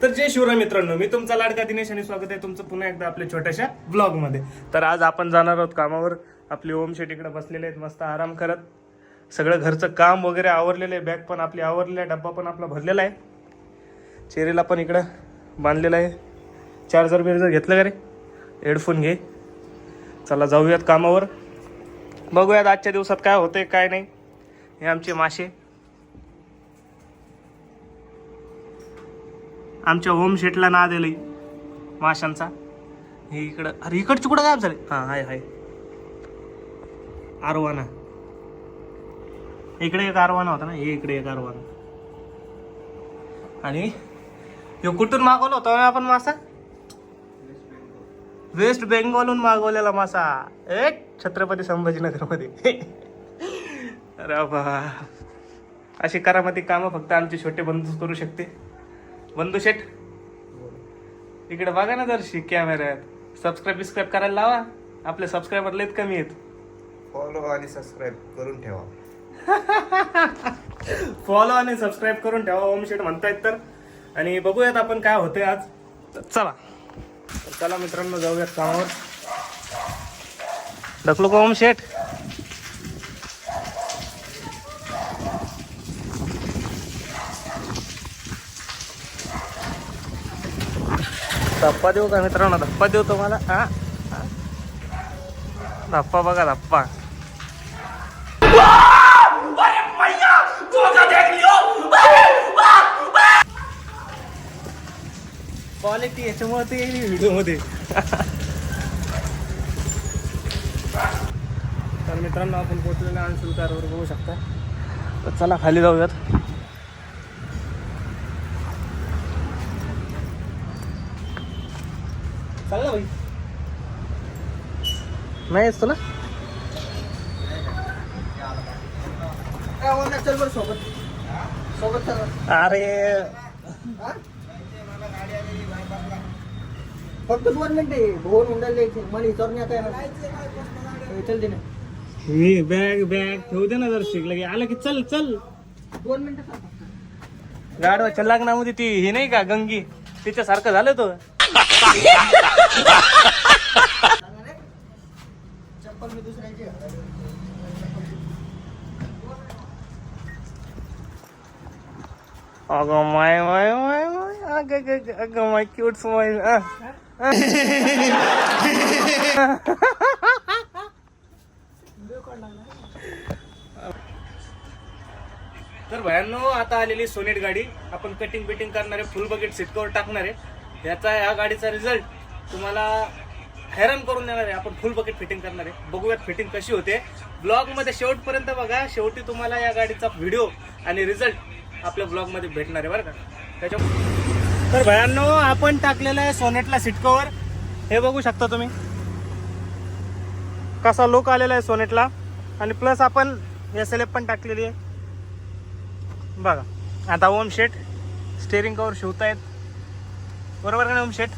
तर जय शिवराय मित्रांनो, मी तुमचा लाडका दिनेश आणि स्वागत आहे तुमचं पुन्हा एकदा आपल्या छोट्याशा ब्लॉग मध्ये. तर आज आपण जाणार आहोत कामावर. आपले ओम शेट इकडे बसलेले आहेत मस्त आराम करत. सगळं घरचं काम वगैरे आवरलेलं आहे. बॅग पण आपली आवरलेली आहे. डब्बा पण आपला भरलेला आहे. चेहऱ्याला पण इकडं बांधलेला आहे. चार्जर बिर्जर घेतलं का रे? हेडफोन घे. चला जाऊयात कामावर. बघूयात आजच्या दिवसात काय होतंय काय नाही. हे आमचे मासे, आमच्या ओम शेटला नाद दिलंय माशांचा. हे इकडं, अरे इकडची कुठं गायब झाले? हां हाय हाय आरवाना. इकडे एक आरवाना होता ना, हे इकडे एक आरवाना. आणि हे कुठून मागवला होता आपण मासा? वेस्ट बेंगॉलहून मागवलेला मासा. एक छत्रपती संभाजीनगर मध्ये. अरे बा, अशी करामती कामं फक्त आमचे छोटे बंधूच करू शकते. बंधू शेट इकडे बघा ना जरशी कॅमेऱ्यात. सबस्क्राईब करायला लावा. आपले सबस्क्रायबर लयच कमी आहेत. फॉलो आणि सबस्क्राईब करून ठेवा. फॉलो आणि सबस्क्राईब करून ठेवा ओम शेट म्हणतायत तर. आणि बघूयात आपण काय होतंय आज. चला चला मित्रांनो, जाऊयात कामावर. ढकलू का ओम शेट? धप्पा देऊ का मित्रांनो? धप्पा देऊ तुम्हाला. हा धप्पा बघा, धप्पा. क्वालिटी याच्यामुळे ते येईल व्हिडिओ मध्ये. तर मित्रांनो, आपण पोचलेल्या अंशुल कारवर बघू शकता. तर चला खाली जाऊयात. चल ना भाई. नाही येतो ना? चल बरं सोबत सोबत चल. अरे फक्त 2 मिनिटे भोन उंडायला मला विचारून आता येणार. चल दे ना. हे बॅग ठेवू दे ना जर शिकलं की आलं की. चल चल 2 मिनिटं. गाडवाच्या लग्नामध्ये ती ही नाही का गंगी, तिच्यासारखं झालं तो. चप्पल मी दुसऱ्याची. अगं माय माय माय माय, अगं माय क्यूट स्माइल. तर भयांनो, आता आलेली सोनेट गाडी. आपण कटिंग बिटिंग करणारे, फुल बकेट सीटकवर टाकणारे. ह्या गाडीचा रिझल्ट तुम्हाला हैराण करून देणार आहे. आपण फुल बकेट फिटिंग करणार आहे. बघूयात फिटिंग कशी होते. ब्लॉग मध्ये शेवटपर्यंत बघा. शेवटी तुम्हाला या गाडीचा व्हिडिओ आणि रिझल्ट आपल्या ब्लॉग मध्ये भेटणार आहे बरं का. त्याच्या तर भयांनो, आपण टाकलेलं आहे सोनेटला सीट कव्हर. हे बघू शकता तुम्ही कसा लुक आलेला आहे सोनेटला. आणि प्लस आपण SLF पण टाकलेली आहे बघा. आता ओम शेट स्टेअरिंग कव्हर शिवतायत, बरोबर का ओम शेट?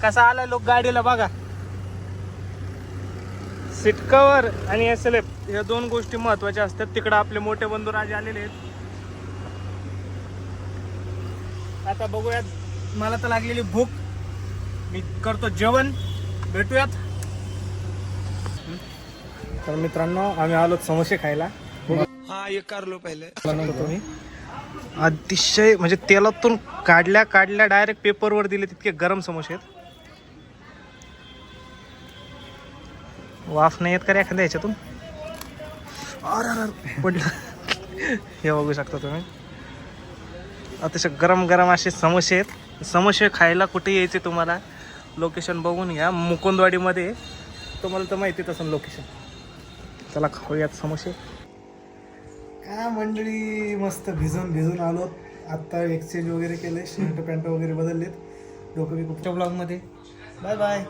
कसा आलाय लोक गाडीला बघा. सीट कव्हर आणि SLF या 2 गोष्टी महत्वाच्या असतात. तिकडं आपले मोठे बंधू राजे आलेले आहेत. आता बघूयात. मला तर लागलेली भूक, मी करतो जेवण. भेटूयात. तर मित्रांनो, आम्ही आलो समोसे खायला. हा ये कर लो पहिले. तुम्ही अतिशय म्हणजे तेलातून काढल्या डायरेक्ट पेपरवर दिले तितके गरम समोसे आहेत. वाफ नाही येत का रे एखाद्या ह्याच्यातून? अरे पडलं. हे बघू शकता तुम्ही, अतिशय गरम असे समोसे आहेत. समोसे खायला कुठे यायचे तुम्हाला? लोकेशन बघून घ्या. मुकुंदवाडीमध्ये. तुम्हाला तर माहितीच असेल लोकेशन. चला खाऊयात समोसे. काय मंडळी, मस्त भिजून आलो. आत्ता एक्सचेंज वगैरे केले, शर्ट पॅन्ट वगैरे बदललेत. डोकं बी खूपच्या ब्लॉगमध्ये. Bye bye.